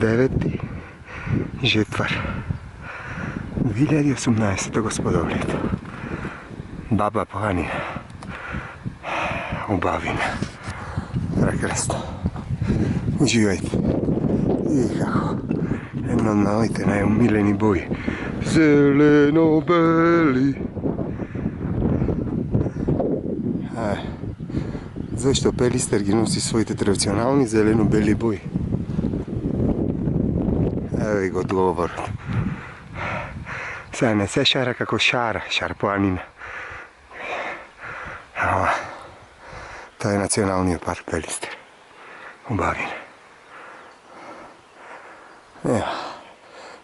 9. Žetvar 2018 gospodov leto. Baba Planina u Bavina. Prekrasno. Uživajte. I kako. Jednom nalite najumiljeni boj. Zeleno-beli. Zašto Pelister gi nosi svoj tradicionalni zeleno-beli boj? Evo ga odgovor. Sad ne se šara kako šara, Šar-planina. To je nacionalni park Pelister u Bavine. Evo,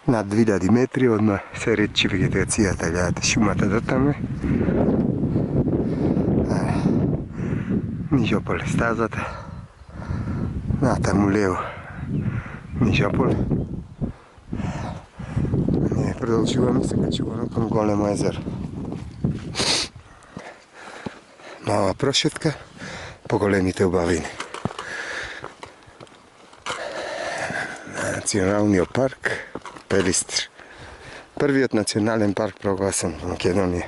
nad 2000 metri odmah se reči vegetacija tagliata, šumata do tame. Nižopole stazata. Tamo lijevo Nižopole. Продължаваме се качваме към Големо езеро. Мала прошетка по големите Бавини. Националният парк Пелистър. Първият национален парк прогласен в Македония.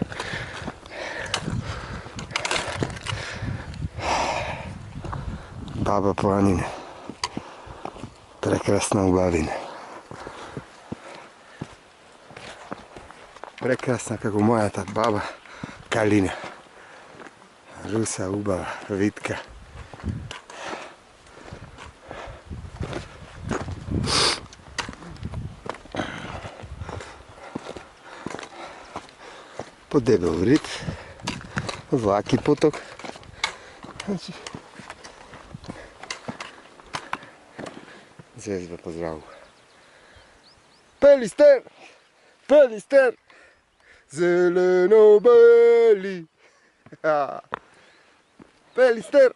Баба Планина. Прекрасна Бавина. Prekrasna kako moja ta baba Kalina. Rusa, ubava, vitka. Podebel vrit, vlaki potok. Zvezda pozdravu. Pelister! Pelister! Zeleno-beli. Pelister!